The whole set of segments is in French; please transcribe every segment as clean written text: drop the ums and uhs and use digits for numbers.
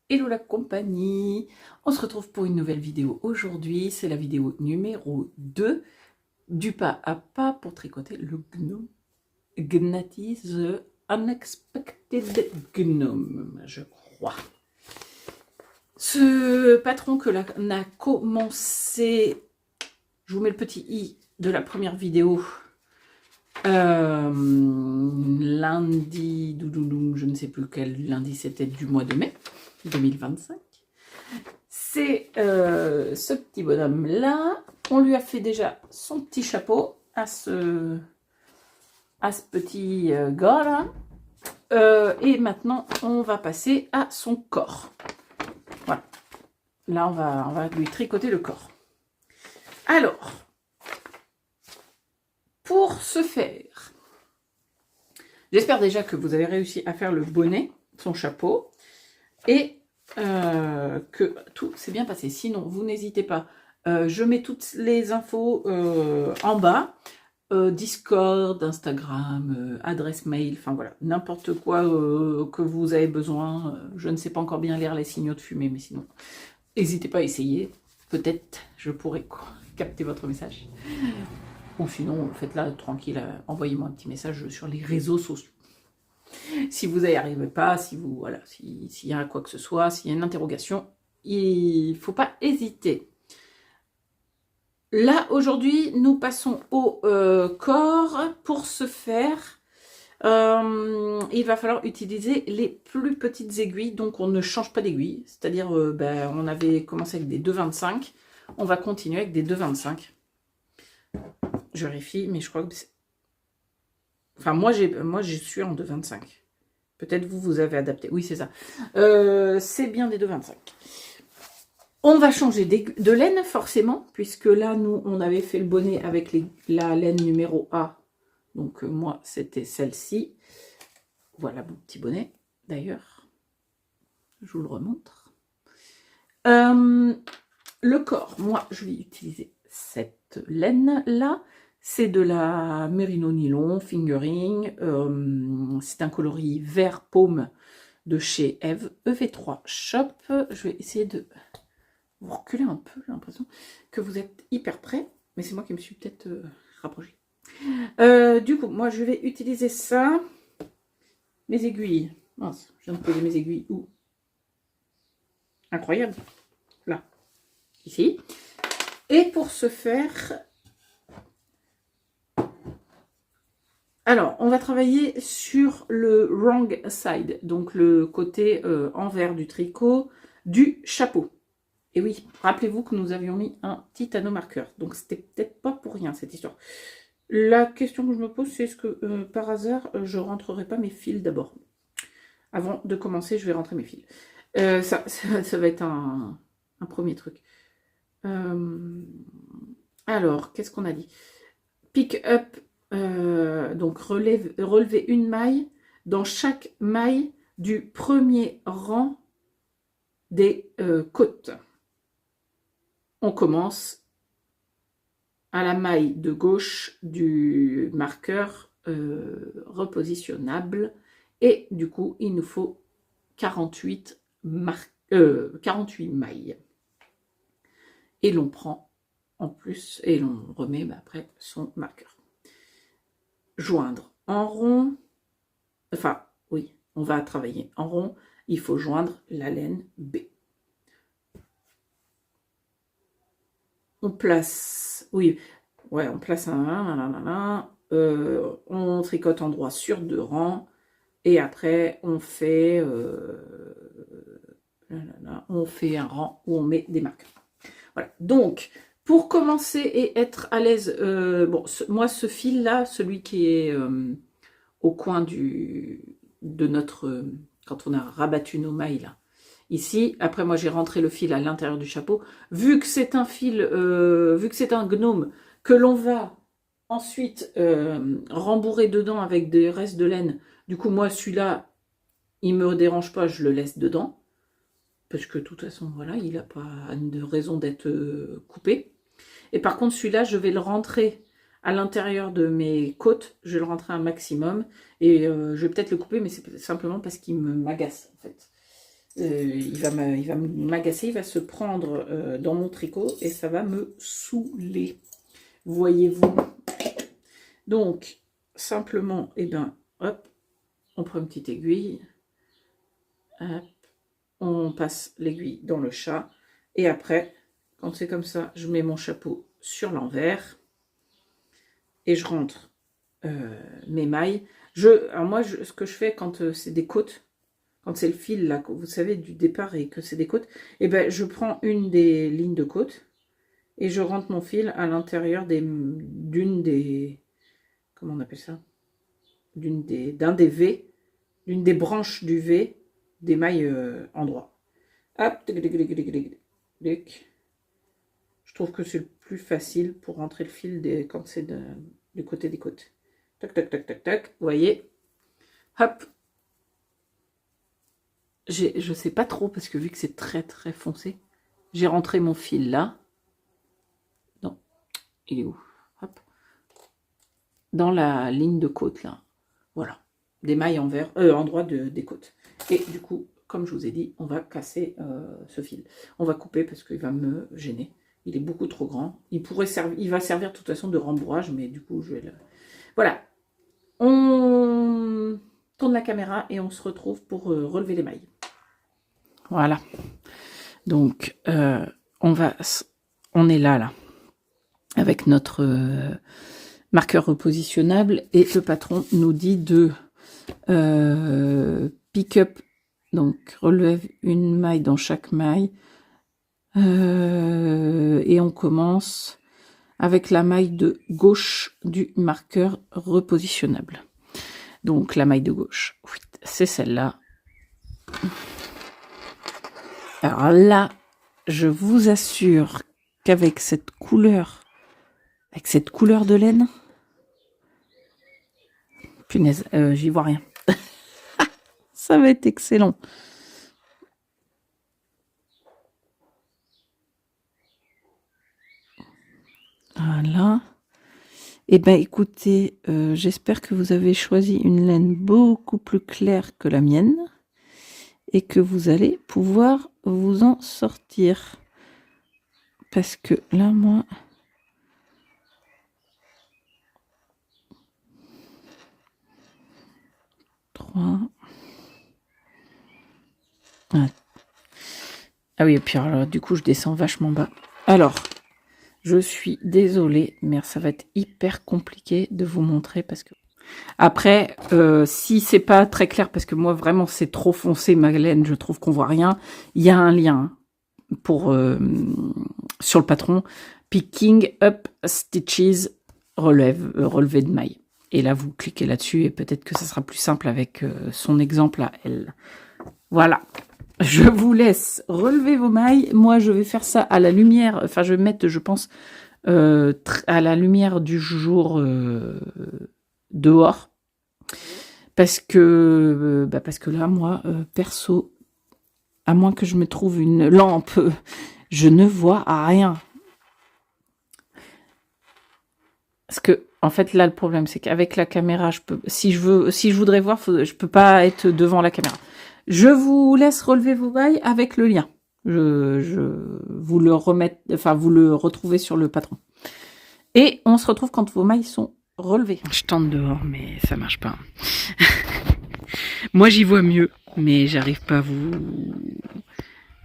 Hello la compagnie, on se retrouve pour une nouvelle vidéo aujourd'hui, c'est la vidéo numéro 2 du pas à pas pour tricoter le gnome Gnati the Unexpected Gnome, je crois. Ce patron que l'on a commencé, je vous mets le petit i de la première vidéo, lundi, je ne sais plus quel lundi c'était du mois de mai 2025. C'est ce petit bonhomme là. On lui a fait déjà son petit chapeau à ce petit gars là. Et maintenant on va passer à son corps. Voilà. Là on va lui tricoter le corps. Alors, pour ce faire, j'espère déjà que vous avez réussi à faire le bonnet, son chapeau, et que tout s'est bien passé. Sinon, vous n'hésitez pas. Je mets toutes les infos en bas. Discord, Instagram, adresse mail, enfin voilà, n'importe quoi que vous avez besoin. Je ne sais pas encore bien lire les signaux de fumée, mais sinon, n'hésitez pas à essayer. Peut-être je pourrais capter votre message. Ou sinon, faites-la tranquille, envoyez-moi un petit message sur les réseaux sociaux. Si vous n'y arrivez pas, si vous voilà, s'il y a quoi que ce soit, s'il y a une interrogation, il ne faut pas hésiter. Là, aujourd'hui, nous passons au corps. Pour ce faire, il va falloir utiliser les plus petites aiguilles. Donc, on ne change pas d'aiguille. C'est-à-dire, on avait commencé avec des 2,25. On va continuer avec des 2,25. Je vérifie, mais je crois que c'est... Enfin, moi, je suis en 2,25. Peut-être vous avez adapté. Oui, c'est ça. C'est bien des 2,25. On va changer de laine, forcément, puisque là, nous, on avait fait le bonnet avec la laine numéro A. Donc, moi, c'était celle-ci. Voilà mon petit bonnet, d'ailleurs. Je vous le remontre. Le corps, moi, je vais utiliser cette laine-là. C'est de la Merino Nylon Fingering. C'est un coloris vert paume de chez Eve, EV3 Shop. Je vais essayer de vous reculer un peu. J'ai l'impression que vous êtes hyper prêts, mais c'est moi qui me suis peut-être rapprochée. Du coup, moi, je vais utiliser ça. Mes aiguilles. Mince, je viens de poser mes aiguilles où? Incroyable. Là. Ici. Et pour ce faire... Alors, on va travailler sur le wrong side, donc le côté envers du tricot du chapeau. Et oui, rappelez-vous que nous avions mis un titano marqueur, donc c'était peut-être pas pour rien cette histoire. La question que je me pose, c'est est-ce que par hasard, je rentrerai pas mes fils d'abord? Avant de commencer, je vais rentrer mes fils. Ça va être un premier truc. Alors, qu'est-ce qu'on a dit? Pick up. Donc relever une maille dans chaque maille du premier rang des côtes. On commence à la maille de gauche du marqueur repositionnable et du coup il nous faut 48 mailles et l'on prend en plus et l'on remet après son marqueur. Joindre en rond, enfin oui, on va travailler en rond, il faut joindre la laine B. On place, oui, ouais, on place on tricote en droit sur 2 rangs, et après on fait, on fait un rang où on met des marqueurs. Voilà, donc... Pour commencer et être à l'aise, bon, moi ce fil là, celui qui est au coin de notre, quand on a rabattu nos mailles là, ici, après moi j'ai rentré le fil à l'intérieur du chapeau, vu que c'est un fil, vu que c'est un gnome, que l'on va ensuite rembourrer dedans avec des restes de laine, du coup moi celui-là, il me dérange pas, je le laisse dedans, parce que de toute façon, voilà, il n'a pas de raison d'être coupé. Et par contre, celui-là, je vais le rentrer à l'intérieur de mes côtes. Je vais le rentrer un maximum. Et je vais peut-être le couper, mais c'est simplement parce qu'il m'agace, en fait. il va m'agacer, il va se prendre dans mon tricot et ça va me saouler. Voyez-vous. Donc, simplement, eh ben, hop, on prend une petite aiguille. Hop, on passe l'aiguille dans le chat. Et après, quand c'est comme ça, je mets mon chapeau sur l'envers. Et je rentre mes mailles. Alors moi, ce que je fais quand c'est des côtes, quand c'est le fil, là, vous savez, du départ et que c'est des côtes, eh ben, je prends une des lignes de côte et je rentre mon fil à l'intérieur d'une des... Comment on appelle ça? D'un des V, d'une des branches du V, des mailles endroit. Hop, je trouve que c'est le plus facile pour rentrer le fil quand c'est du côté des côtes. Tac, tac, tac, tac, tac. Vous voyez? Hop. Je sais pas trop parce que vu que c'est très très foncé, j'ai rentré mon fil là. Non, il est où? Hop. Dans la ligne de côte là. Voilà. Des mailles en droit des côtes. Et du coup, comme je vous ai dit, on va casser ce fil. On va couper parce qu'il va me gêner. Il est beaucoup trop grand. Il va servir de toute façon de rembourrage, mais du coup, je vais le... Voilà. On tourne la caméra et on se retrouve pour relever les mailles. Voilà. Donc, on est là, avec notre marqueur repositionnable et le patron nous dit de pick up, donc relève une maille dans chaque maille. Et on commence avec la maille de gauche du marqueur repositionnable. Donc la maille de gauche, oui, c'est celle-là. Alors là, je vous assure qu'avec cette couleur, de laine, punaise, j'y vois rien. Ça va être excellent. Voilà. Eh bien, écoutez, j'espère que vous avez choisi une laine beaucoup plus claire que la mienne et que vous allez pouvoir vous en sortir. Parce que là, moi... Ah oui, et puis alors, du coup, je descends vachement bas. Alors, je suis désolée, mais ça va être hyper compliqué de vous montrer parce que... Après, si c'est pas très clair, parce que moi, vraiment, c'est trop foncé, ma laine, je trouve qu'on voit rien, il y a un lien pour sur le patron. Picking up stitches, relevé de maille. Et là, vous cliquez là-dessus et peut-être que ça sera plus simple avec son exemple à elle. Voilà. Je vous laisse relever vos mailles. Moi, je vais faire ça à la lumière. Enfin, je vais mettre, je pense, à la lumière du jour dehors. Parce que là, moi, perso, à moins que je me trouve une lampe, je ne vois rien. Parce que, en fait, là, le problème, c'est qu'avec la caméra, si je voudrais voir, je peux pas être devant la caméra. Je vous laisse relever vos mailles avec le lien. Vous le retrouvez sur le patron. Et on se retrouve quand vos mailles sont relevées. Je tente dehors, mais ça marche pas. Moi, j'y vois mieux, mais j'arrive pas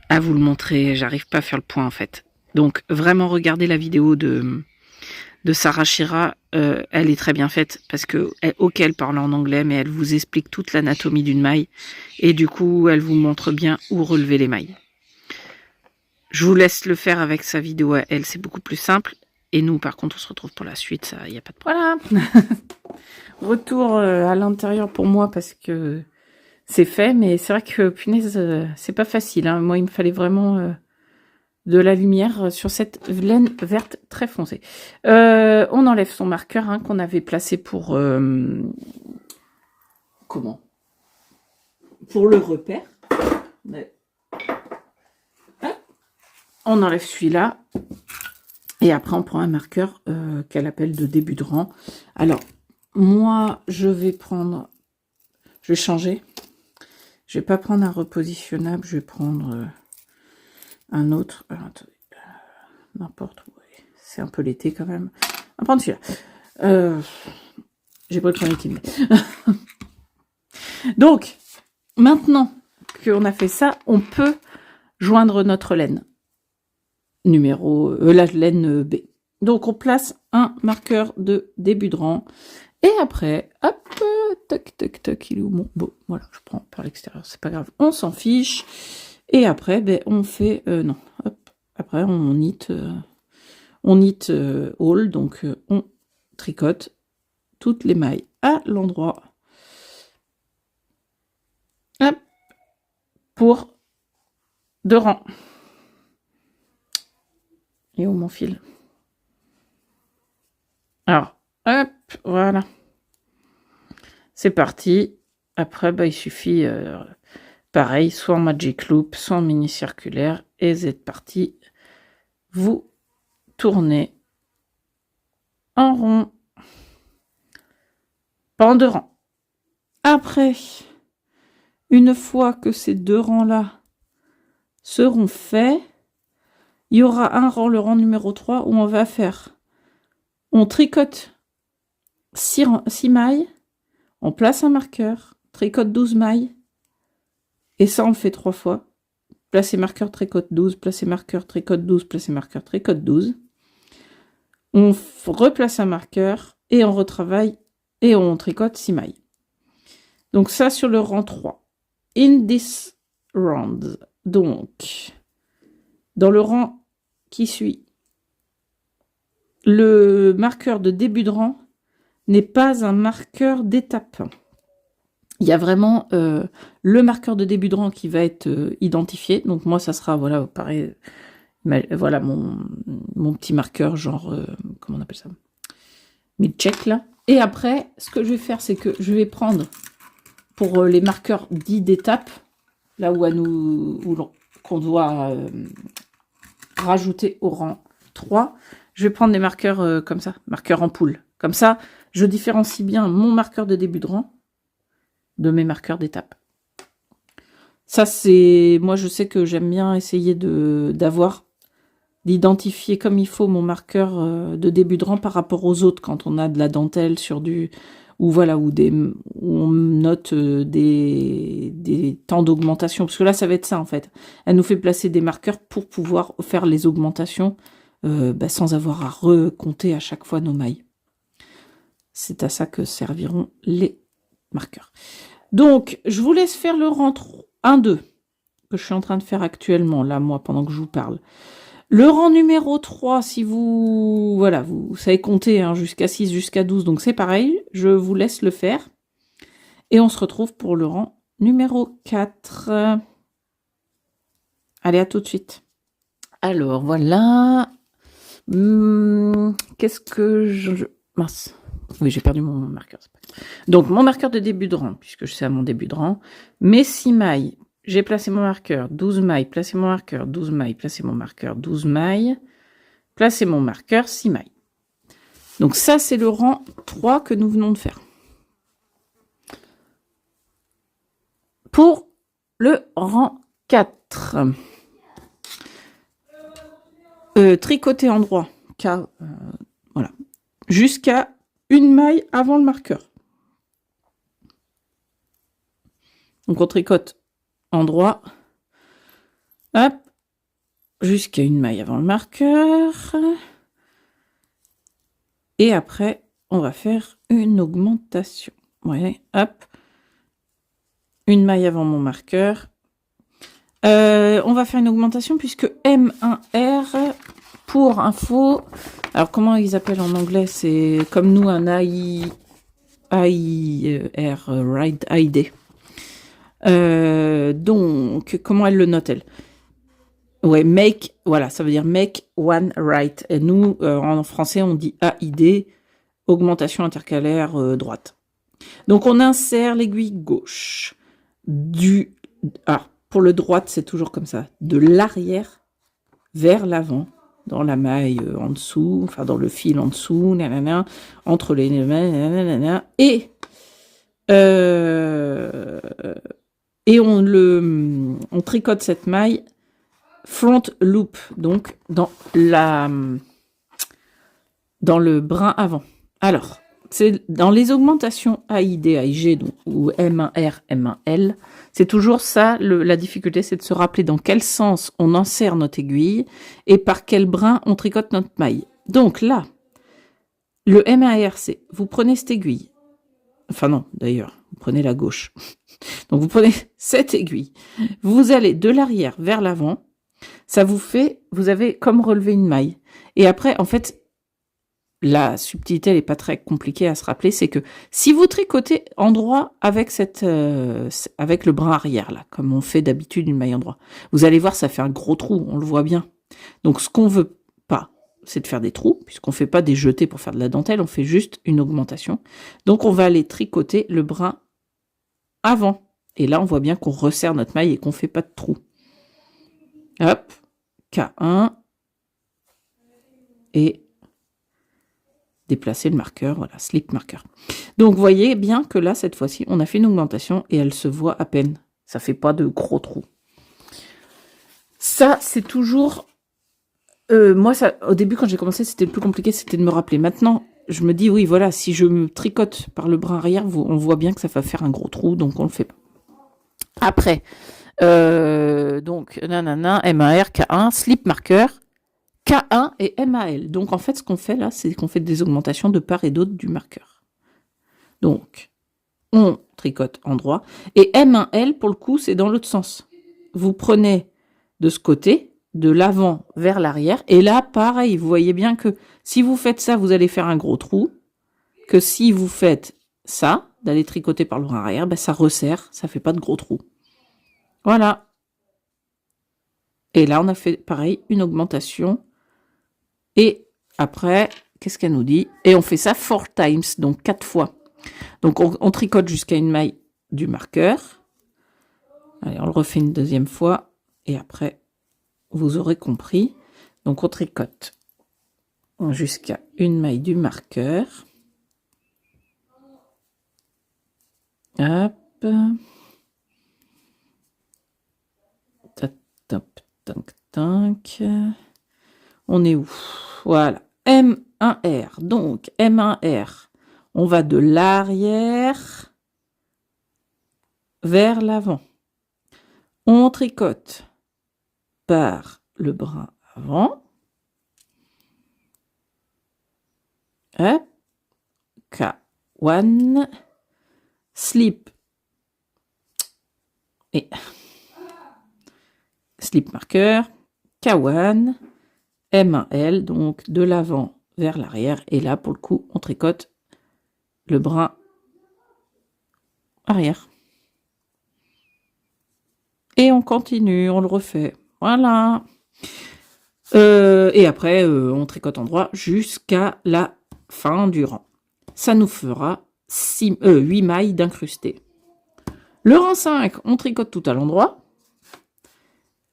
à vous le montrer. J'arrive pas à faire le point, en fait. Donc, vraiment, regardez la vidéo de Sarah Shira, elle est très bien faite parce que, elle parle en anglais, mais elle vous explique toute l'anatomie d'une maille et du coup, elle vous montre bien où relever les mailles. Je vous laisse le faire avec sa vidéo à elle, c'est beaucoup plus simple. Et nous, par contre, on se retrouve pour la suite, ça, il n'y a pas de problème. Voilà. Retour à l'intérieur pour moi parce que c'est fait, mais c'est vrai que, punaise, c'est pas facile. Hein. Moi, il me fallait vraiment... de la lumière sur cette laine verte très foncée. On enlève son marqueur qu'on avait placé pour... comment? Pour le repère. On enlève celui-là. Et après, on prend un marqueur qu'elle appelle de début de rang. Alors, moi, je vais changer. Je vais pas prendre un repositionnable, je vais prendre un autre. Alors, attendez, n'importe où. C'est un peu l'été quand même. On va prendre celui-là. J'ai pas le premier qui me met. Donc, maintenant qu'on a fait ça, on peut joindre notre laine. La laine B. Donc, on place un marqueur de début de rang. Et après, hop, tac, tac, tac, il est où mon... Bon, voilà, je prends par l'extérieur, c'est pas grave. On s'en fiche. Et après, ben, on fait... non, hop. Après, on knit all. Donc, on tricote toutes les mailles à l'endroit. Hop. Pour 2 rangs. Et où mon fil? Alors, hop, voilà. C'est parti. Après, bah, il suffit, pareil, soit en magic loop, soit en mini circulaire. Et vous êtes parti. Vous tournez en rond. Pendant 2 rangs. Après, une fois que ces 2 rangs-là seront faits, il y aura un rang, le rang numéro 3, où on va faire, on tricote 6 mailles, on place un marqueur, tricote 12 mailles, et ça on le fait 3 fois. Placer marqueur, tricote 12, placer marqueur, tricote 12, placer marqueur, tricote 12. On replace un marqueur, et on retravaille, et on tricote 6 mailles. Donc ça sur le rang 3. In this round. Donc, dans le rang qui suit, le marqueur de début de rang n'est pas un marqueur d'étape. Il y a vraiment le marqueur de début de rang qui va être identifié. Donc moi, ça sera, voilà, pareil, voilà mon petit marqueur, genre, comment on appelle ça? Mid-check, là. Et après, ce que je vais faire, c'est que je vais prendre, pour les marqueurs dits d'étape, là qu'on doit rajouter au rang 3, je vais prendre des marqueurs comme ça, marqueurs en poule. Comme ça, je différencie bien mon marqueur de début de rang de mes marqueurs d'étape. Ça, c'est... Moi, je sais que j'aime bien essayer d'identifier comme il faut mon marqueur de début de rang par rapport aux autres, quand on a de la dentelle sur du... Ou voilà, où on note des temps d'augmentation. Parce que là, ça va être ça, en fait. Elle nous fait placer des marqueurs pour pouvoir faire les augmentations sans avoir à recompter à chaque fois nos mailles. C'est à ça que serviront les marqueurs. Donc, je vous laisse faire le rang 1-2, que je suis en train de faire actuellement, là, moi, pendant que je vous parle. Le rang numéro 3, si vous... Voilà, vous savez compter hein, jusqu'à 6, jusqu'à 12, donc c'est pareil. Je vous laisse le faire. Et on se retrouve pour le rang numéro 4. Allez, à tout de suite. Alors, voilà. Qu'est-ce que je... Mince. Oui, j'ai perdu mon marqueur. Donc, mon marqueur de début de rang, puisque je sais à mon début de rang. Mes 6 mailles. J'ai placé mon marqueur, 12 mailles, placé mon marqueur, 12 mailles, placé mon marqueur, 12 mailles, placé mon marqueur, 6 mailles. Donc ça, c'est le rang 3 que nous venons de faire. Pour le rang 4, tricoter en droit, car, voilà, jusqu'à une maille avant le marqueur. Donc on tricote endroit, hop, jusqu'à une maille avant le marqueur. Et après, on va faire une augmentation. Ouais, hop, une maille avant mon marqueur. On va faire une augmentation puisque M1R, pour info, alors comment ils appellent en anglais? C'est comme nous un AIR, right, AID. Donc, comment elle le note, elle? Ouais, make, voilà, ça veut dire make one right. Et nous, en français, on dit AID, augmentation intercalaire droite. Donc, on insère l'aiguille gauche pour le droite, c'est toujours comme ça, de l'arrière vers l'avant, dans la maille en dessous, enfin, dans le fil en dessous, nanana, entre les nanana, et Et on tricote cette maille front loop, donc dans le brin avant. Alors, c'est dans les augmentations AID, AIG, donc, ou M1R, M1L, c'est toujours ça, la difficulté, c'est de se rappeler dans quel sens on insère notre aiguille et par quel brin on tricote notre maille. Donc là, le M1R, c'est, vous prenez cette aiguille, enfin non, d'ailleurs, vous prenez la gauche. Donc vous prenez cette aiguille, vous allez de l'arrière vers l'avant, ça vous fait, vous avez comme relevé une maille. Et après, en fait, la subtilité, elle n'est pas très compliquée à se rappeler, c'est que si vous tricotez en droit avec avec le brin arrière, là, comme on fait d'habitude une maille en droit, vous allez voir, ça fait un gros trou, on le voit bien. Donc ce qu'on veut pas, c'est de faire des trous, puisqu'on fait pas des jetés pour faire de la dentelle, on fait juste une augmentation. Donc on va aller tricoter le brin avant. Et là, on voit bien qu'on resserre notre maille et qu'on fait pas de trou. Hop, K1, et déplacer le marqueur, voilà, slip marqueur. Donc, vous voyez bien que là, cette fois-ci, on a fait une augmentation et elle se voit à peine. Ça fait pas de gros trous. Ça, c'est toujours... moi, ça, au début, quand j'ai commencé, c'était le plus compliqué, c'était de me rappeler. Maintenant, je me dis, oui, voilà, si je me tricote par le brin arrière, on voit bien que ça va faire un gros trou, donc on le fait pas. Après, donc, nanana, M1R, K1, slip marqueur, K1 et MAL. Donc, en fait, ce qu'on fait là, c'est qu'on fait des augmentations de part et d'autre du marqueur. Donc, on tricote en droit. Et M1L, pour le coup, c'est dans l'autre sens. Vous prenez de ce côté, de l'avant vers l'arrière. Et là, pareil, vous voyez bien que si vous faites ça, vous allez faire un gros trou. Que si vous faites ça, d'aller tricoter par le brin arrière, ben, ça resserre, ça fait pas de gros trous. Voilà. Et là, on a fait, pareil, une augmentation. Et après, qu'est-ce qu'elle nous dit? Et on fait ça 4 times, donc 4 fois. Donc, on tricote jusqu'à une maille du marqueur. Allez, on le refait une deuxième fois. Et après, vous aurez compris. Donc, on tricote jusqu'à une maille du marqueur. Hop. Top, tank, tank. On est où? Voilà. M1R. Donc, M1R. On va de l'arrière vers l'avant. On tricote par le brin avant. Hop. K1. Slip. Et slip marqueur. K1. M1L, donc de l'avant vers l'arrière. Et là, pour le coup, on tricote le brin arrière. Et on continue, on le refait. Voilà. Et après, on tricote en droit jusqu'à la fin du rang. Ça nous fera 8 mailles d'incrusté. Le rang 5, on tricote tout à l'endroit.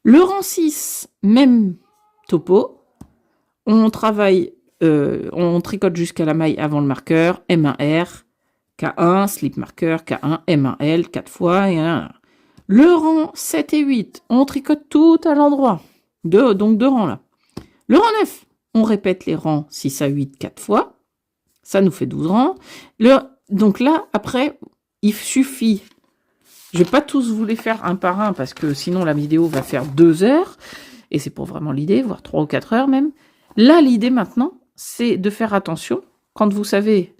Le rang 6, même topo. On travaille, on tricote jusqu'à la maille avant le marqueur, M1R, K1, slip marqueur, K1, M1L, 4 fois, et 1. Le rang 7 et 8, on tricote tout à l'endroit. Donc 2 rangs là. Le rang 9, on répète les rangs 6 à 8 4 fois. Ça nous fait 12 rangs. Donc là, après, il suffit... Je ne vais pas tous vous les faire un par un parce que sinon la vidéo va faire 2 heures. Et c'est pour vraiment l'idée, voire 3 ou 4 heures même. Là, l'idée maintenant, c'est de faire attention. Quand vous savez,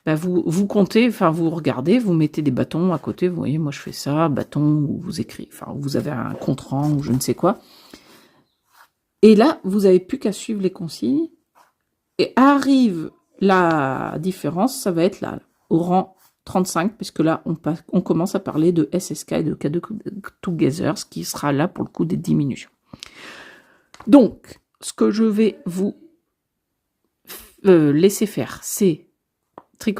bah vous comptez, enfin vous regardez, vous mettez des bâtons à côté. Vous voyez, moi je fais ça, bâton, ou vous écrivez, enfin vous avez un compte-rang ou je ne sais quoi. Et là, vous n'avez plus qu'à suivre les consignes. Et arrive la différence, ça va être là, au rang 35, puisque là, on commence à parler de SSK et de K2 Together, ce qui sera là pour le coup des diminutions. Donc, ce que je vais vous laisser faire, c'est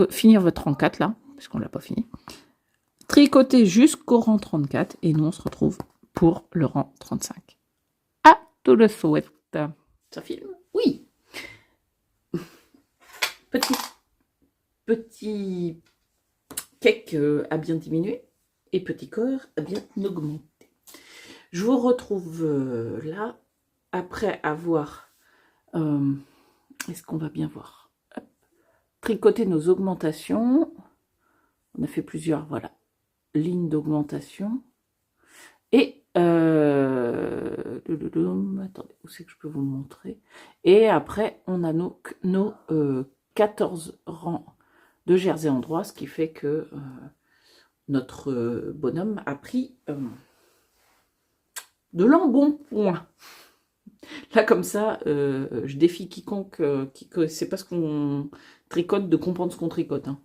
finir votre rang 4 là, parce qu'on ne l'a pas fini. Tricoter jusqu'au rang 34, et nous on se retrouve pour le rang 35. À tout le souhait. Ça filme? Oui. Petit cake à bien diminuer. et petit corps bien augmenté. Je vous retrouve là, après avoir, est-ce qu'on va bien voir, hop, tricoté nos augmentations. On a fait plusieurs, voilà, lignes d'augmentation. Et, attendez, où c'est que je peux vous le montrer? Et après, on a nos 14 rangs de jersey endroit, ce qui fait que notre bonhomme a pris de l'embonpoint. Là, comme ça, je défie quiconque qui ne sait pas ce qu'on tricote de comprendre ce qu'on tricote. Hein.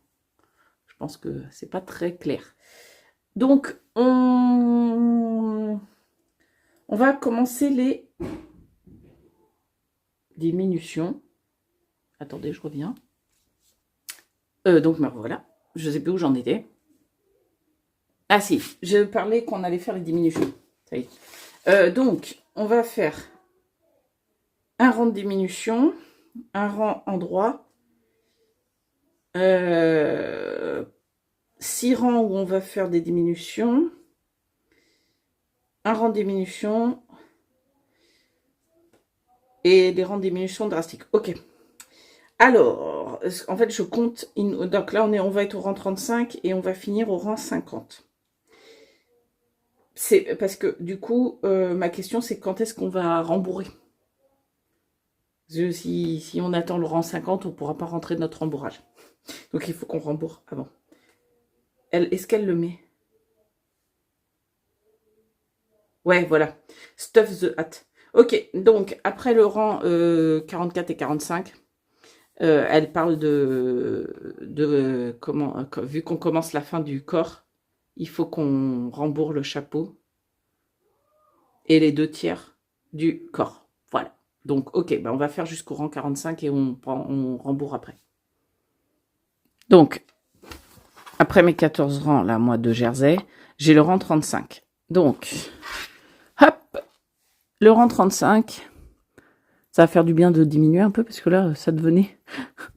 Je pense que c'est pas très clair. Donc, on va commencer les diminutions. Attendez, je reviens. Donc, voilà. Je ne sais plus où j'en étais. Ah si, je parlais qu'on allait faire les diminutions. Ça y est. Donc, on va faire un rang de diminution, un rang endroit, 6 rangs où on va faire des diminutions, un rang de diminution et des rangs de diminution drastiques. Ok. Alors, en fait, je compte. Donc là, on va être au rang 35 et on va finir au rang 50. C'est parce que du coup, ma question, c'est quand est-ce qu'on va rembourrer? Si on attend le rang 50, on ne pourra pas rentrer notre rembourrage. Donc, il faut qu'on rembourre avant. Est-ce qu'elle le met? Ouais, voilà. Stuff the hat. Ok, donc, après le rang 44 et 45, elle parle de comment, vu qu'on commence la fin du corps, il faut qu'on rembourre le chapeau et les 2/3 du corps. Voilà. Donc, ok, ben on va faire jusqu'au rang 45 et on rembourre après. Donc, après mes 14 rangs, là, moi, de jersey, j'ai le rang 35. Donc, hop, le rang 35, ça va faire du bien de diminuer un peu parce que là, ça devenait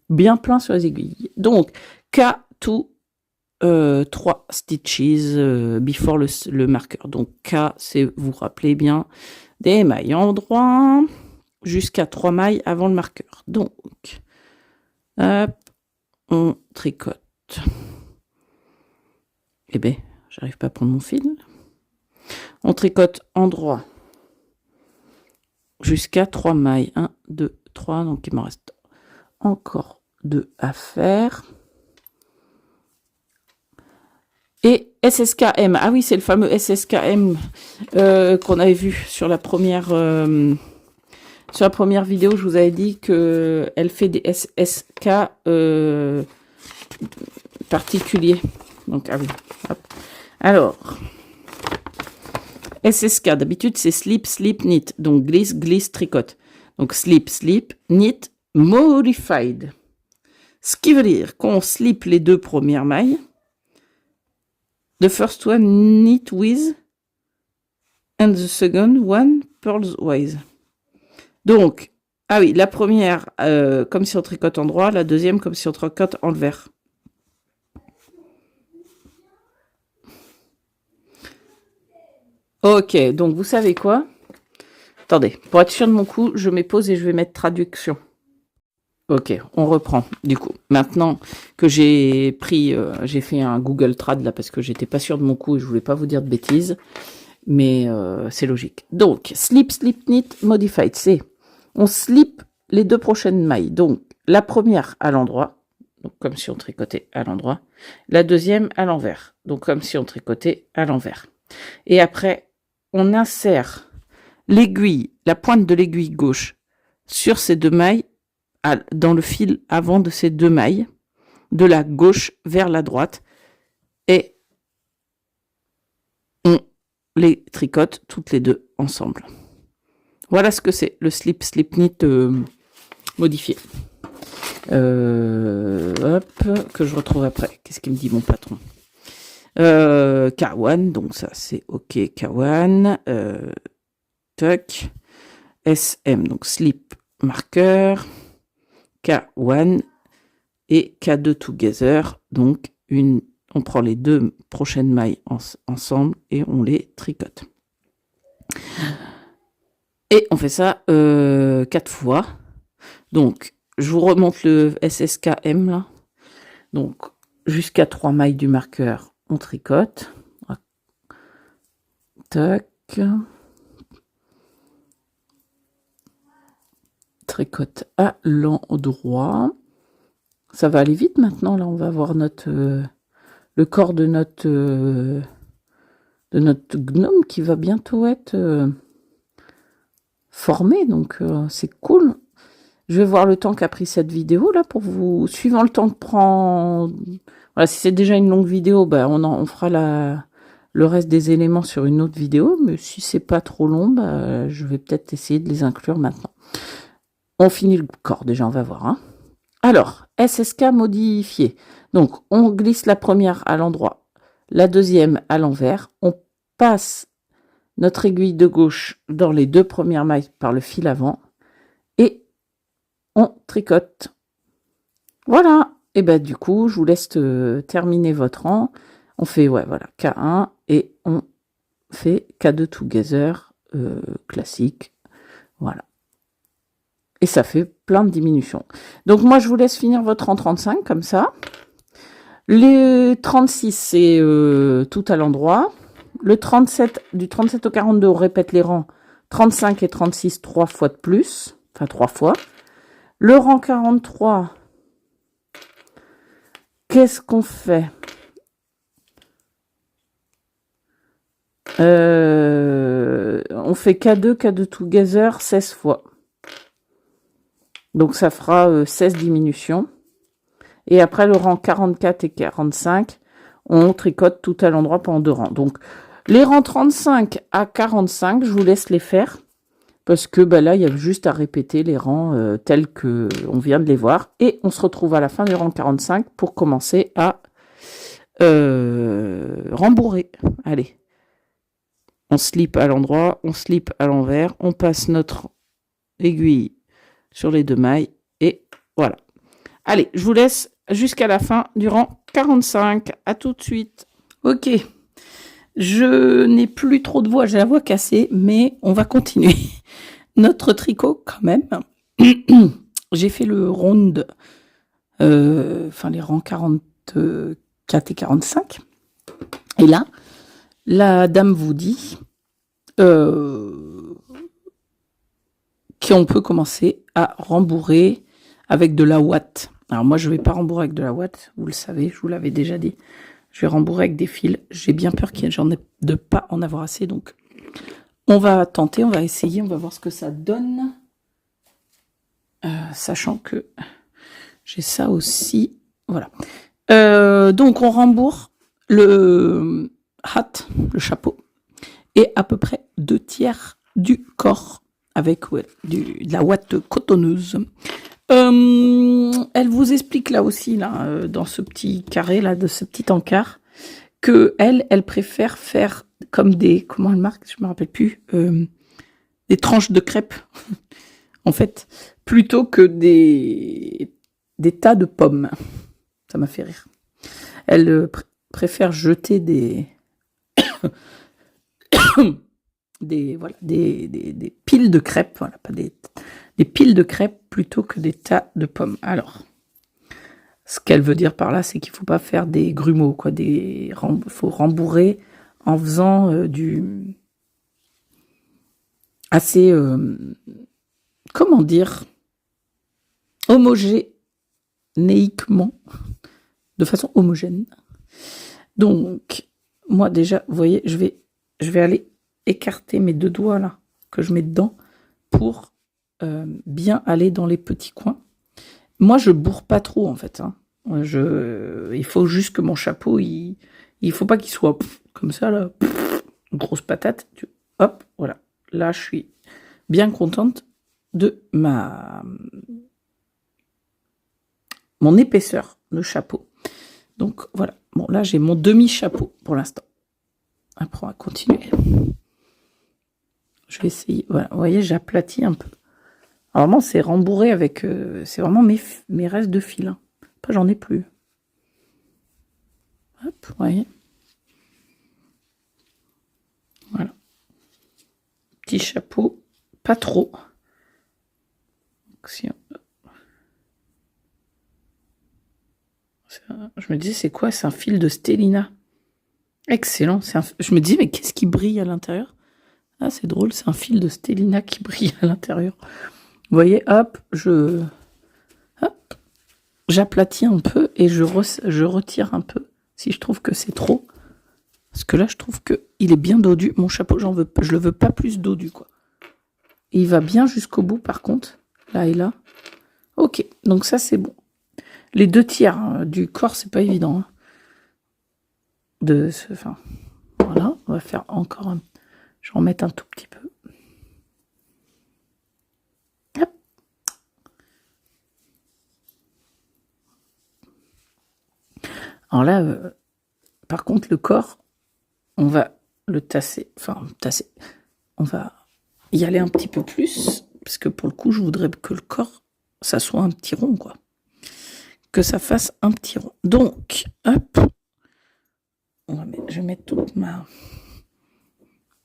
bien plein sur les aiguilles. Donc, K2, 3 stitches before le marqueur. Donc, K, c'est, vous rappelez bien, des mailles en droit jusqu'à 3 mailles avant le marqueur. Donc, hop, on tricote. Eh bien, j'arrive pas à prendre mon fil. On tricote en droit jusqu'à 3 mailles. 1, 2, 3. Donc, il me reste encore 2 à faire. Et SSKM. Ah oui, c'est le fameux SSKM qu'on avait vu sur la première vidéo. Je vous avais dit qu'elle fait des SSK particuliers. Donc, ah oui. Hop. Alors, SSK, d'habitude, c'est slip, slip, knit. Donc, glisse, glisse, tricote. Donc, slip, slip, knit, modified. Ce qui veut dire qu'on slip les 2 premières mailles. The first one knit with, and the second one purls wise. Donc, ah oui, la première, comme si on tricote en droit, la deuxième, comme si on tricote en vert. Ok, donc vous savez quoi? Attendez, pour être sûr de mon coup, je mets pause et je vais mettre traduction. Ok, on reprend. Du coup, maintenant que j'ai pris, j'ai fait un Google Trad là parce que j'étais pas sûr de mon coup et je voulais pas vous dire de bêtises, mais c'est logique. Donc, slip, slip, knit, modified, c'est on slip les 2 prochaines mailles. Donc, la première à l'endroit, donc comme si on tricotait à l'endroit. La deuxième à l'envers, donc comme si on tricotait à l'envers. Et après, on insère l'aiguille, la pointe de l'aiguille gauche sur ces 2 mailles, dans le fil avant de ces 2 mailles, de la gauche vers la droite, et on les tricote toutes les 2 ensemble. Voilà ce que c'est le slip, slip, knit modifié. Hop, que je retrouve après. Qu'est-ce qu'il me dit mon patron? K1, donc ça c'est ok, K1, tuck, SM, donc slip, marqueur, K1 et K2 together, donc une on prend les 2 prochaines mailles ensemble et on les tricote. Et on fait ça 4 fois. Donc, je vous remonte le SSKM là. Donc, jusqu'à 3 mailles du marqueur, on tricote. Tac. Tricote à l'endroit. Ça va aller vite maintenant. Là, on va voir le corps de notre gnome qui va bientôt être formé. Donc, c'est cool. Je vais voir le temps qu'a pris cette vidéo là pour vous. Suivant le temps que prend. Voilà, si c'est déjà une longue vidéo, ben on fera le reste des éléments sur une autre vidéo. Mais si c'est pas trop long, ben, je vais peut-être essayer de les inclure maintenant. On finit le corps déjà, on va voir. Hein. Alors, SSK modifié. Donc, on glisse la première à l'endroit, la deuxième à l'envers. On passe notre aiguille de gauche dans les 2 premières mailles par le fil avant. Et on tricote. Voilà. Et ben du coup, je vous laisse terminer votre rang. On fait, ouais, voilà, K1 et on fait K2 together classique. Voilà. Et ça fait plein de diminutions. Donc moi, je vous laisse finir votre rang 35 comme ça. Les 36, c'est tout à l'endroit. Le 37, du 37 au 42, on répète les rangs 35 et 36 3 fois de plus. Enfin, 3 fois. Le rang 43, qu'est-ce qu'on fait? On fait K2 together 16 fois. Donc ça fera 16 diminutions. Et après le rang 44 et 45, on tricote tout à l'endroit pendant 2 rangs. Donc les rangs 35 à 45, je vous laisse les faire. Parce que bah, là, il y a juste à répéter les rangs tels qu'on vient de les voir. Et on se retrouve à la fin du rang 45 pour commencer à rembourrer. Allez. On slip à l'endroit, on slip à l'envers, on passe notre aiguille sur les 2 mailles. Et voilà. Allez, je vous laisse jusqu'à la fin du rang 45. À tout de suite. Ok. Je n'ai plus trop de voix, j'ai la voix cassée, mais on va continuer. Notre tricot, quand même. J'ai fait le round, les rangs 44 et 45. Et là, la dame vous dit qu'on peut commencer à rembourrer avec de la ouate. Alors moi, je ne vais pas rembourrer avec de la ouate, vous le savez, je vous l'avais déjà dit. Je vais rembourrer avec des fils. J'ai bien peur j'en ai de pas en avoir assez, donc on va tenter, on va essayer, on va voir ce que ça donne. Sachant que j'ai ça aussi. Voilà. Donc on rembourre le hat, le chapeau, et à peu près 2/3 du corps avec de la ouate cotonneuse. Elle vous explique là aussi, là, dans ce petit carré, là, de ce petit encart, que elle préfère faire comme des, comment elle marque, je me rappelle plus, des tranches de crêpes, en fait, plutôt que des tas de pommes. Ça m'a fait rire. Elle préfère jeter des des piles de crêpes, voilà, pas des piles de crêpes plutôt que des tas de pommes. Alors, ce qu'elle veut dire par là, c'est qu'il ne faut pas faire des grumeaux, quoi. Faut rembourrer en faisant du assez, comment dire, homogénéiquement, de façon homogène. Donc, moi déjà, vous voyez, je vais aller écarter mes 2 doigts là que je mets dedans pour bien aller dans les petits coins. Moi, je bourre pas trop en fait. Hein. Il faut juste que mon chapeau, il faut pas qu'il soit comme ça là, une grosse patate. Hop, voilà. Là, je suis bien contente de mon épaisseur de chapeau. Donc voilà. Bon, là, j'ai mon demi-chapeau pour l'instant. Après, on va continuer. Je vais essayer. Voilà, vous voyez, j'aplatis un peu. Alors, vraiment, c'est rembourré avec... c'est vraiment mes restes de fil. Hein. Après, j'en ai plus. Hop, vous voyez. Voilà. Petit chapeau, pas trop. Si je me disais, c'est quoi? C'est un fil de Stellina. Excellent. Je me disais, mais qu'est-ce qui brille à l'intérieur? Ah, c'est drôle, c'est un fil de Stellina qui brille à l'intérieur. Vous voyez, hop, j'aplatis un peu et je retire un peu si je trouve que c'est trop. Parce que là, je trouve qu'il est bien dodu. Mon chapeau, je le veux pas plus dodu, quoi. Et il va bien jusqu'au bout, par contre. Là et là. Ok, donc ça, c'est bon. Les 2/3 du corps, c'est pas évident. Enfin, voilà, on va faire encore un... Je vais en mettre un tout petit peu. Hop. Alors là, par contre, le corps, on va le tasser. Enfin, tasser. On va y aller un petit peu plus. Parce que pour le coup, je voudrais que le corps, ça soit un petit rond, quoi. Que ça fasse un petit rond. Donc, hop. Je vais mettre toute ma...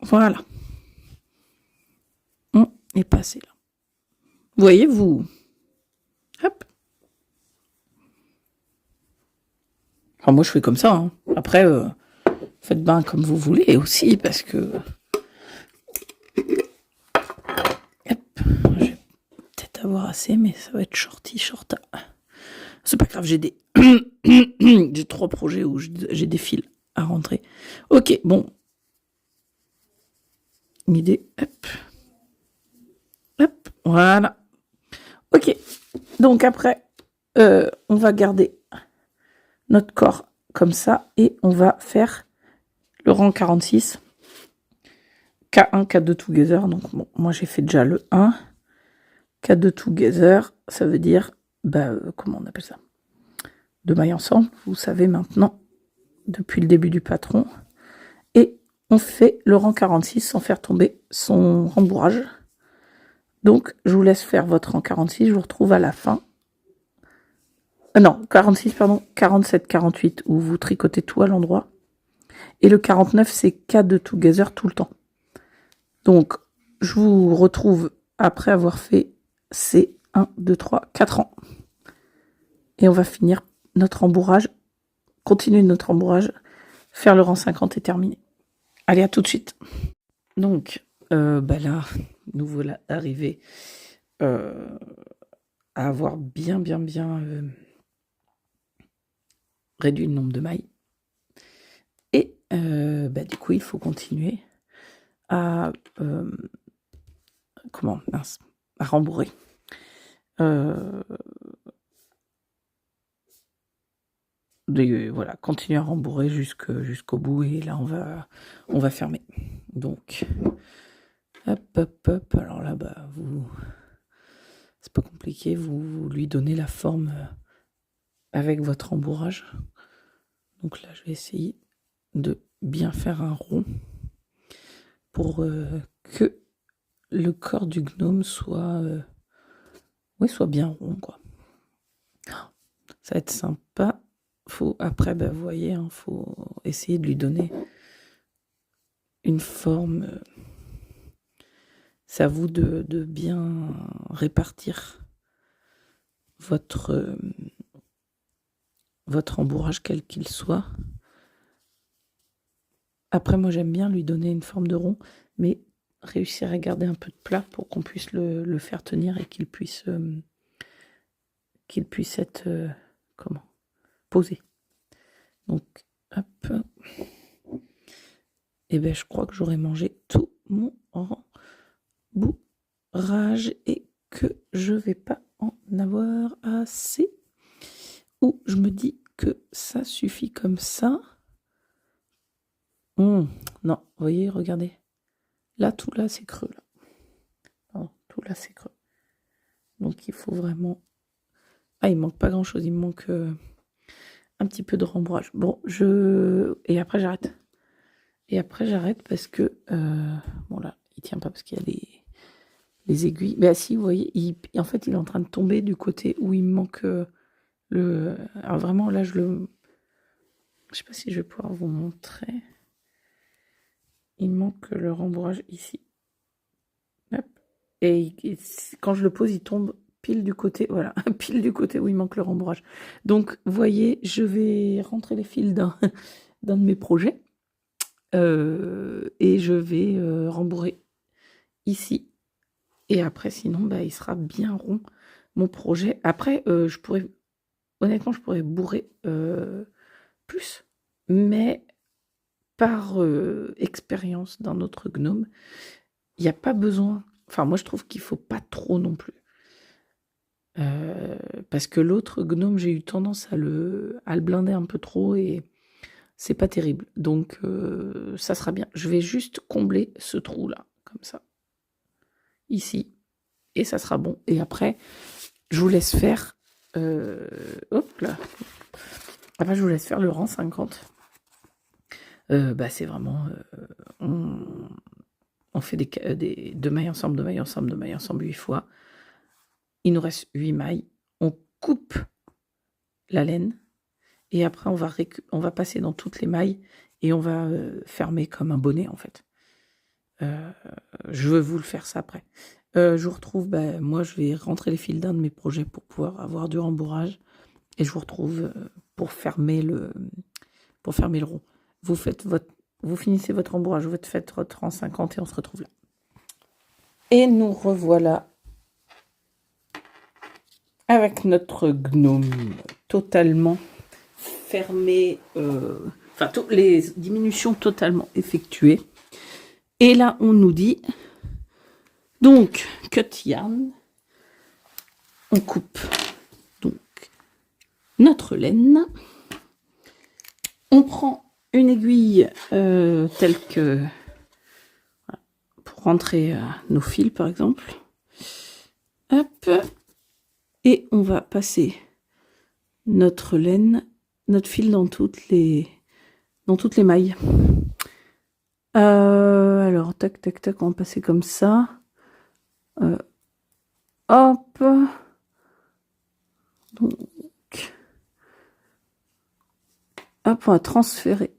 Voilà. Et passer là. Vous voyez, vous... Hop. Enfin, moi, je fais comme ça. Hein. Après, faites bien comme vous voulez aussi, parce que... Hop. Je vais peut-être avoir assez, mais ça va être shorta. C'est pas grave, j'ai des... j'ai 3 projets où j'ai des fils à rentrer. Ok, bon. Une idée. Hop. Hop. Voilà. Ok. Donc après, on va garder notre corps comme ça et on va faire le rang 46. K1, K2 together. Donc bon, moi j'ai fait déjà le 1. K2 together, ça veut dire, comment on appelle ça? 2 mailles ensemble, vous savez maintenant, depuis le début du patron. Et on fait le rang 46 sans faire tomber son rembourrage. Donc, je vous laisse faire votre rang 46, je vous retrouve à la fin. Non, 46, pardon, 47, 48, où vous tricotez tout à l'endroit. Et le 49, c'est K2 together tout le temps. Donc, je vous retrouve après avoir fait ces 1, 2, 3, 4 rangs. Et on va finir notre rembourrage, continuer notre rembourrage, faire le rang 50 et terminer. Allez, à tout de suite. Donc, là, nous voilà arrivés à avoir bien réduit le nombre de mailles. Et du coup, il faut continuer à à rembourrer. Voilà, continuer à rembourrer jusqu'au bout et là on va fermer. Donc hop. Alors là, c'est pas compliqué, vous lui donnez la forme avec votre rembourrage. Donc là, je vais essayer de bien faire un rond pour que le corps du gnome soit bien rond, quoi. Ça va être sympa. Après, vous voyez, faut essayer de lui donner une forme. C'est à vous de bien répartir votre rembourrage, quel qu'il soit. Après, moi, j'aime bien lui donner une forme de rond, mais réussir à garder un peu de plat pour qu'on puisse le faire tenir et qu'il puisse être posé. Donc, hop. Et je crois que j'aurais mangé tout mon rembourrage et que je vais pas en avoir assez. Ou je me dis que ça suffit comme ça. Non, vous voyez, regardez. Là, tout là, c'est creux. Là. Non, tout là, c'est creux. Donc, il faut vraiment... Ah, il manque pas grand-chose. Il me manque un petit peu de rembourrage. Bon, Et après, j'arrête. Parce que... là, il tient pas parce qu'il y a les aiguilles. Mais si, vous voyez, en fait, il est en train de tomber du côté où il me manque Alors, vraiment, là, je Je sais pas si je vais pouvoir vous montrer. Il manque le rembourrage ici. Hop. Et quand je le pose, il tombe pile du côté, voilà, pile du côté où il manque le rembourrage. Donc, vous voyez, je vais rentrer les fils d'un de mes projets. Et je vais rembourrer ici. Et après, sinon, bah, il sera bien rond, mon projet. Après, honnêtement, je pourrais bourrer plus. Mais par expérience d'un autre gnome, il n'y a pas besoin. Enfin, moi, je trouve qu'il ne faut pas trop non plus. Parce que l'autre gnome, j'ai eu tendance à le blinder un peu trop et c'est pas terrible. Donc, ça sera bien. Je vais juste combler ce trou-là, comme ça. Ici. Et ça sera bon. Et après, je vous laisse faire... hop là. Après, je vous laisse faire le rang 50. Bah, c'est vraiment... on fait des 2 mailles ensemble, 2 mailles ensemble, 2 mailles ensemble 8 fois. Il nous reste 8 mailles. On coupe la laine. Et après, on va passer dans toutes les mailles. Et on va fermer comme un bonnet, en fait. Je veux vous le faire ça après. Je vous retrouve, moi, je vais rentrer les fils d'un de mes projets pour pouvoir avoir du rembourrage. Et je vous retrouve pour fermer le rond. Vous finissez votre rembourrage, vous faites votre rang 50 et on se retrouve là. Et nous revoilà avec notre gnome totalement fermé, les diminutions totalement effectuées. Et là, on nous dit, donc, cut yarn, on coupe donc notre laine, on prend une aiguille telle que pour rentrer nos fils par exemple. Hop. Et on va passer notre laine, notre fil dans toutes les mailles. Alors, tac, tac, tac, on va passer comme ça. Hop. Donc. Hop, on va transférer.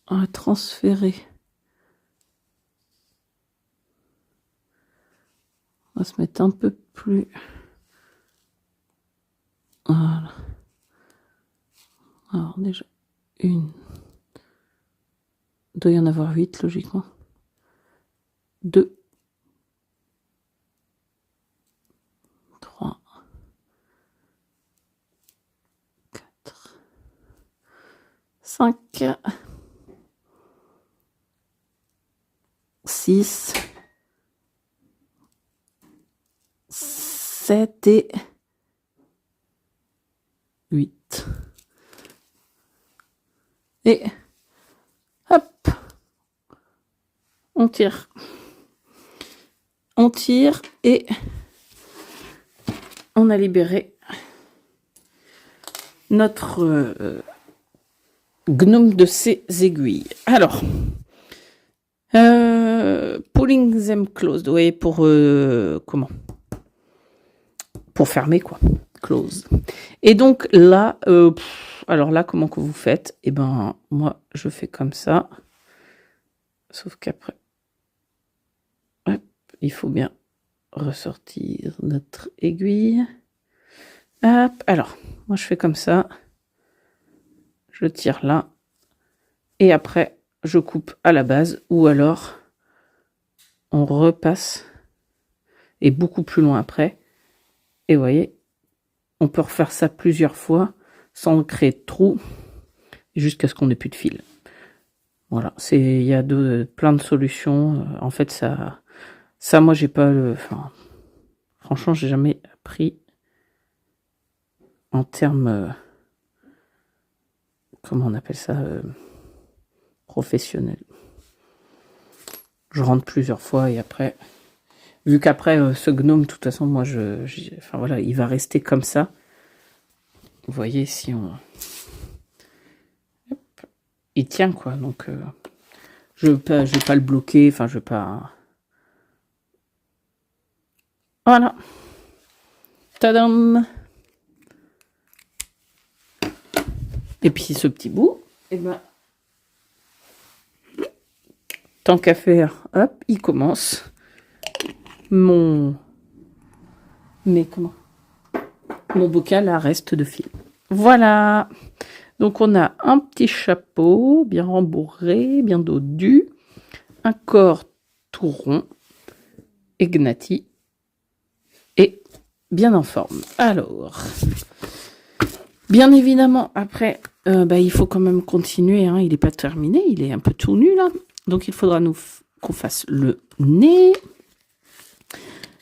On va transférer. On va se mettre un peu plus. Voilà. Alors déjà, il doit y en avoir 8 logiquement. 2. 3. 4. 5. 6. 7 et 8. Et hop, on tire. On tire et on a libéré notre gnome de ses aiguilles. Alors, pulling them closed, oui, pour comment? Pour fermer, quoi. Close. Et donc là, alors là, comment que vous faites? Eh ben, moi, je fais comme ça. Sauf qu'après, hop, il faut bien ressortir notre aiguille. Hop, alors, moi, je fais comme ça. Je tire là. Et après, je coupe à la base. Ou alors, on repasse. Et beaucoup plus loin après. Et vous voyez, on peut refaire ça plusieurs fois sans créer de trous jusqu'à ce qu'on n'ait plus de fil. Voilà, il y a plein de solutions. En fait, ça moi, j'ai pas franchement, j'ai jamais appris en termes, comment on appelle ça, professionnel. Je rentre plusieurs fois et après, vu qu'après, ce gnome, de toute façon, moi, enfin voilà, il va rester comme ça. Vous voyez, si on... Hop, il tient, quoi, donc... je vais pas le bloquer, enfin, je vais pas... Voilà. Tadam! Et puis ce petit bout, et ben, tant qu'à faire, hop, il commence mon bocal à reste de fil. Voilà. Donc on a un petit chapeau bien rembourré, bien dodu, un corps tout rond, égnati et bien en forme. Alors, bien évidemment, après, il faut quand même continuer. Hein, il n'est pas terminé, il est un peu tout nu là. Donc il faudra qu'on fasse le nez.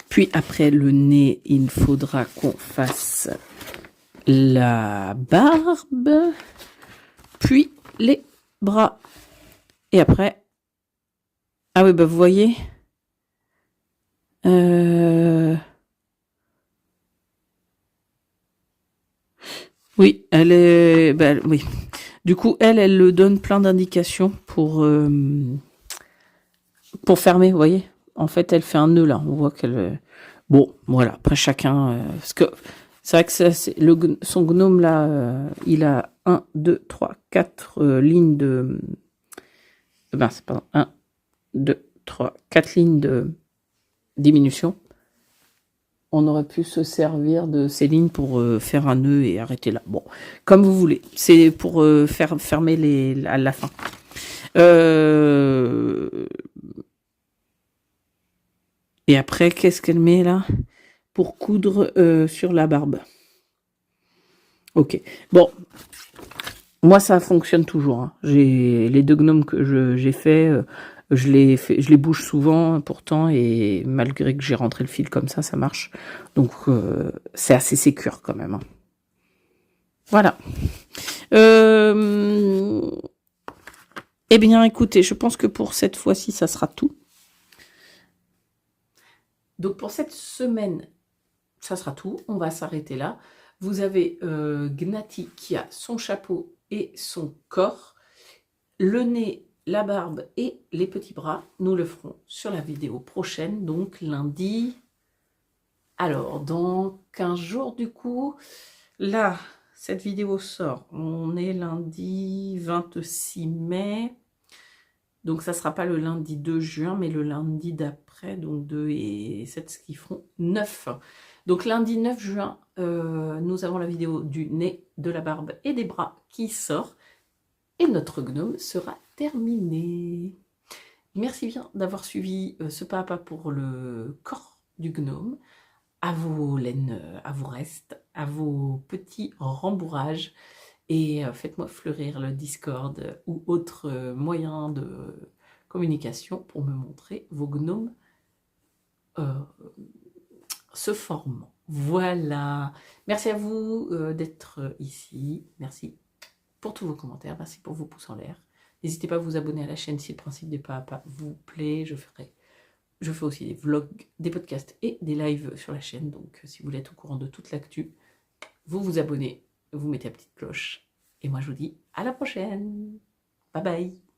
Puis après le nez, il faudra qu'on fasse la barbe, puis les bras. Et après, ah oui, vous voyez, oui, elle est, oui. Du coup, elle le donne plein d'indications pour fermer, vous voyez. En fait, elle fait un nœud là. On voit qu'elle. Bon, voilà. Après chacun, parce que c'est vrai que son gnome là, il a 1, 2, 3, 4 lignes de. C'est pardon. 1, 2, 3, 4 lignes de diminution. On aurait pu se servir de ces lignes pour faire un nœud et arrêter là. Bon, comme vous voulez. C'est pour faire fermer à la fin. Et après, qu'est-ce qu'elle met là pour coudre sur la barbe? Ok. Bon. Moi, ça fonctionne toujours. Hein. Les 2 gnomes que j'ai fait, je les bouge souvent pourtant, et malgré que j'ai rentré le fil comme ça marche. Donc, c'est assez sécure quand même. Hein. Voilà. Eh bien, écoutez, je pense que pour cette fois-ci, ça sera tout. Donc, pour cette semaine, ça sera tout. On va s'arrêter là. Vous avez Gnati qui a son chapeau et son corps, le nez, la barbe et les petits bras. Nous le ferons sur la vidéo prochaine, donc lundi. Alors, dans 15 jours du coup, là, cette vidéo sort. On est lundi 26 mai. Donc, ça ne sera pas le lundi 2 juin, mais le lundi d'après, donc 2 et 7, ce qui feront 9. Donc, lundi 9 juin, nous avons la vidéo du nez, de la barbe et des bras qui sort. Et notre gnome sera terminé. Merci bien d'avoir suivi ce pas à pas pour le corps du gnome. À vos laines, à vos restes, à vos petits rembourrages. Et faites-moi fleurir le Discord ou autre moyen de communication pour me montrer vos gnomes se formant. Voilà. Merci à vous d'être ici. Merci pour tous vos commentaires. Merci pour vos pouces en l'air. N'hésitez pas à vous abonner à la chaîne si le principe des pas à pas vous plaît. Je fais aussi des vlogs, des podcasts et des lives sur la chaîne. Donc, si vous voulez être au courant de toute l'actu, vous vous abonnez, vous mettez la petite cloche. Et moi, je vous dis à la prochaine. Bye bye.